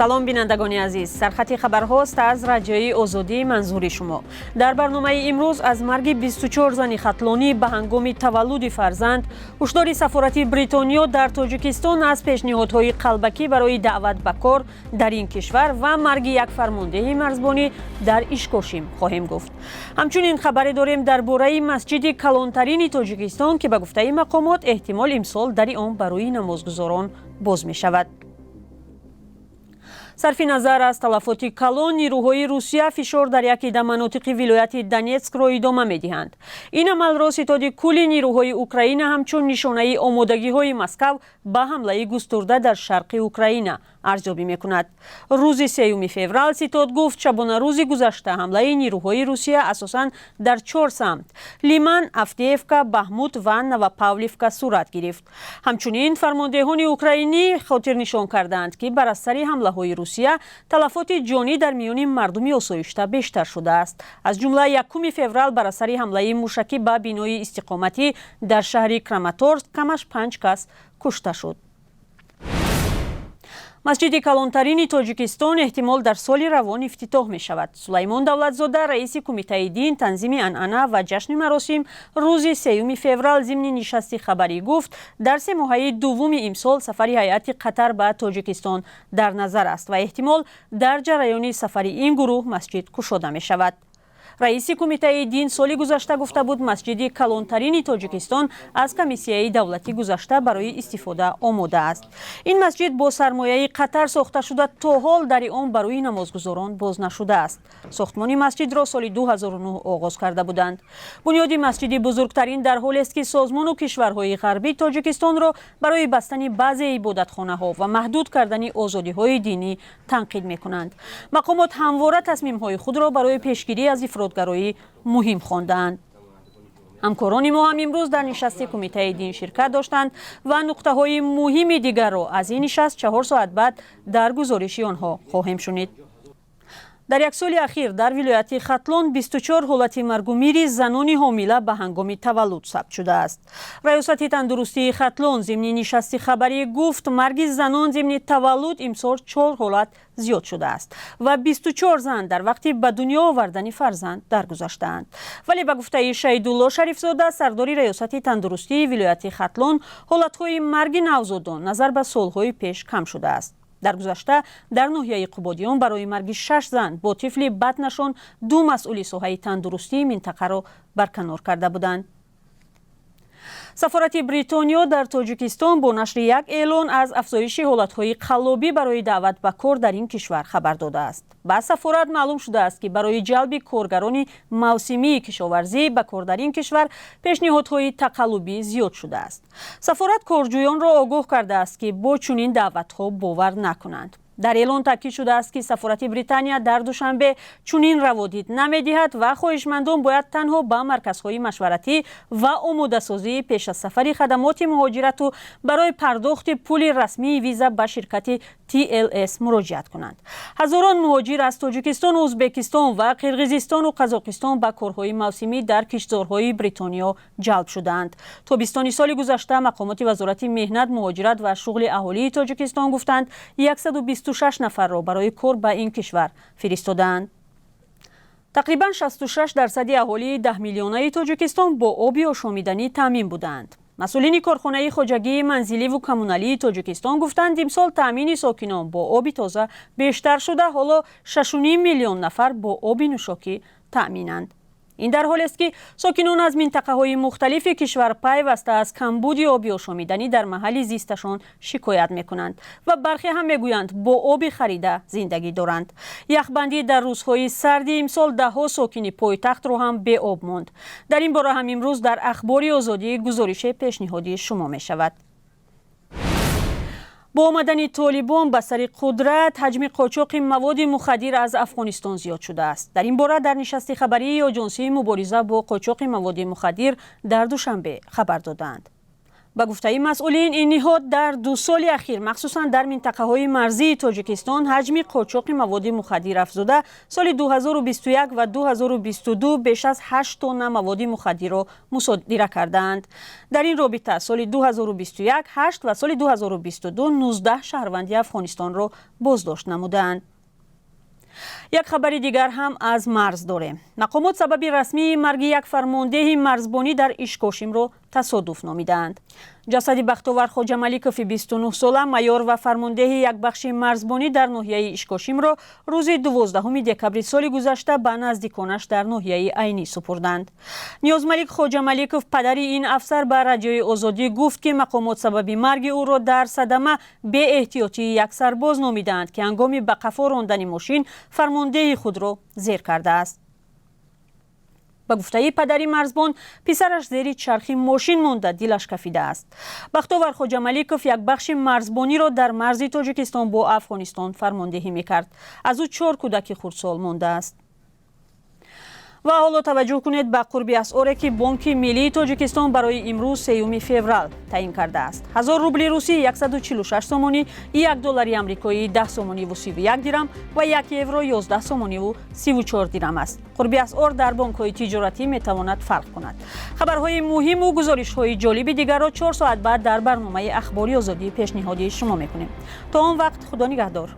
салом бинандагони азиз, сархати хабарҳост аз радиои озодии манзури шумо. дар барномаи имрӯз аз марги 24 зани хатлонӣ ба ҳангоми таваллуди фарзанд, ҳушдори сафорати Бритониё дар Тоҷикистон аз пешниҳодҳои қалбакӣ барои даъват ба кор дар ин кишвар ва марги як фармондеҳи марзбонӣ дар Ишкошим хоҳем гуфт. ҳамчунин хабаре дорем дар бораи масҷиди калонтарини Тоҷикистон ки ба гуфтаи мақомот эҳтимол имсол дари он барои намозгузорон боз мешавад. сарфи назар аз талафоти калон, нирӯҳои Русия фишор дар яке дар манотиқи вилояти Донецкро идома медиҳанд. ин амалро ситоди кулли нирӯҳои Украина ҳамчун нишонаи омодагиҳои Москав ба ҳамлаи густурда дар шарқи Украина арзёбӣ мекунад. рӯзи 3 феврал ситод гуфт шабонарӯзи гузашта ҳамлаи нирӯҳои Русия асосан дар 4 самт Лиман, Авдеевка, Бахмут ва Новопавловка сурат гирифт. ҳамчунин фармондеҳони украинӣ хотирнишон карданд ки бар асари ҳамлаҳои Русия талафоти ҷонӣ дар миёни мардуми осоишта бештар шудааст. аз ҷумла 1 феврал бар асари ҳамлаи мушакӣ ба бинои истиқоматӣ дар шаҳри Краматорск камаш 5 кас кушта шуд. масҷиди калонтарини Тоҷикистон эҳтимол дар соли равон ифтитоҳ мешавад. Сулаймон Давлатзода, раиси кумитаи дин, танзими анъана ва ҷашни маросим рӯзи 3 феврал зимни нишасти хабарӣ гуфт дар се моҳаи дуввуми имсол сафари ҳайати Қатар ба Тоҷикистон дар назар аст ва эҳтимол дар ҷараёни сафари ин гурӯҳ масҷид кушода мешавад. раиси кумитаи дин соли гузашта гуфта буд масҷиди калонтарини Тоҷикистон аз комиссияи давлати гузашта барои истифода омода аст. ин масҷид бо сармояи Қатар сохта шуда то ҳол дари он барои намозгузорон боз нашудааст. сохтмони масҷидро соли 2009 оғоз карда буданд. бунёди масҷиди бузургтарин дар ҳолест ки созмону кишварҳои ғарбӣ Тоҷикистонро барои бастани баъзе ибодатхонаҳо ва маҳдуд кардани озодиҳои динӣ танқид мекунанд. мақомот ҳамвора тасмимҳои худро барои пешгирӣ аз ифротгароӣ муҳим хондаанд. ҳамкорони мо ҳам имрӯз дар нишасти кумитаи дин ширкат доштанд ва нуқтаҳои муҳими дигарро аз ин нишаст 4 соат баъд дар гузориши онҳо хоҳем шунид. дар як соли ахир дар вилояти Хатлон 24 ҳолати маргумири занони ҳомила ба ҳангоми таваллуд сабт шудааст. раёсати тандурустии Хатлон зимни нишасти хабарӣ гуфт марги занон зимни таваллуд имсол 4 ҳолат зиёд шудааст ва 24 зан дар вақти ба дунё овардани фарзанд даргузаштаанд. вале ба гуфтаи Шаҳидулло Шарифзода, сардори раёсати тандурустии вилояти Хатлон, ҳолатҳои марги навзодон назар ба солҳои пеш кам шудааст. дар гузашта дар ноҳияи Қубодиён барои марги 6 зан бо тифли баднашон 2 масъули соҳаи тандурустии минтақаро барканор карда буданд. сафорати Бритониё дар Тоҷикистон бо нашри як эълон аз афзоиши ҳолатҳои қаллобӣ барои даъват ба кор дар ин кишвар хабар додааст. ба сафорат маълум шудааст ки барои ҷалби коргарони мавсимии кишоварзӣ ба кор дар ин кишвар пешниҳодҳои тақаллубӣ зиёд шудааст. сафорат корҷӯёнро огоҳ кардааст ки бо чунин даъватҳо бовар накунанд. дар эълон таъкид шудааст ки сафорати Британия дар душанбе чунин раводид намедиҳад ва хоҳишмандон бояд танҳо ба марказҳои машваратӣ ва омодасозии пеш аз сафари хадамоти муҳоҷирату барои пардохти пули расмии виза ба ширкати TLS муроҷиат кунанд. ҳазорон муҳоҷир аз Тоҷикистон, Ӯзбекистон ва Қирғизистону Қазоқистон ба корҳои мавсимӣ дар киштзорҳои Бритониё ҷалб шудаанд. тобистони соли гузашта мақомоти вазорати меҳнат, муҳоҷират ва шуғли аҳолии Тоҷикистон гуфтанд 126 нафарро барои кор ба ин кишвар фиристодаанд. тақрибан 66% аҳолии 10 миллионаи Тоҷикистон бо оби ошомиданӣ таъмин буданд. масъулини корхонаи хоҷагии манзиливу коммуналии Тоҷикистон гуфтанд имсол таъмини сокинон бо оби тоза бештар шуда ҳоло 6,5 миллион нафар бо оби нӯшокӣ таъминанд. ин дар ҳолест ки сокинон аз минтақаҳои мухталифи кишвар пайваста аз камбуди оби ошомиданӣ дар маҳалли зисташон шикоят мекунанд ва бархе ҳам мегӯянд бо оби харида зиндагӣ доранд. яхбандӣ дар рӯзҳои сарди имсол даҳҳо сокини пойтахтро ҳам беоб монд. дар ин бора ҳам имрӯз дар ахбори озодӣ гузориши пешниҳодӣ шумо мешавад. бо омадани Толибон ба сари қудрат ҳаҷми қочоқи маводи мухаддир аз Афғонистон зиёд шудааст. дар ин бора дар нишасти хабарии Оҷонсии мубориза бо қочоқи маводи мухаддир дар душанбе хабар доданд. با گفته مسئولین این نهاد در 2 سال اخیر مخصوصا در منطقه‌های مرزی تاجیکستان حجم قاچاق مواد مخدر افزوده، سال 2021 و 2022 بیش از 8 تن مواد مخدر را مصادره کردند. در این رابطه سال 2021 8 و سال 2022 19 شهروند افغانستان را بازداشت نمودند. یک خبر دیگر هم از مرز داریم. مقامات سبب رسمی مرگ یک فرمانده مرزبانی در اشکاشم را تصادف نامیدند. جسد بختاور خواجه ملیکوف 29 ساله مایور و فرمانده یک بخش مرزبانی در ناحیه اشکاشم را روز 12 دکبر سال گذشته به نزدیکانش در ناحیه عینی سپردند. نیازملک خواجه ملیکوف پدر این افسر به رادیوی آزادی گفت که مقامات سبب مرگ او را در صدمه بی احتیاطی یک سرباز نامیدند که هنگام به قفا راندن ماشین فرمانده خود را زیر کرده است. با گفته پدری مرزبان، پسرش زیر چرخ ماشین مانده دلش کفیده است. بختاور خواجه ملیکوف یک بخش مرزبانی را در مرز تاجیکستان با افغانستان فرماندهی میکرد. از او 4 کودک خردسال مانده است. و حالا توجه کنید به قرب اسعاری که بانک ملی تاجیکستان برای امروز 3 فوریه تعیین کرده است. 1000 روبل روسی 146 سومانی، 1 دلار آمریکایی 10 سومانی و 31 درم و 1 یورو 11 سومانی و 34 درم است. قرب اسعار در بانک‌های تجارتی میتواند فرق کند. خبرهای مهم و گزارش‌های جالب دیگر را 4 ساعت بعد در برنامه اخباری آزادی پیشنهاد شما می‌کنیم. تا آن وقت خدا نگهدار.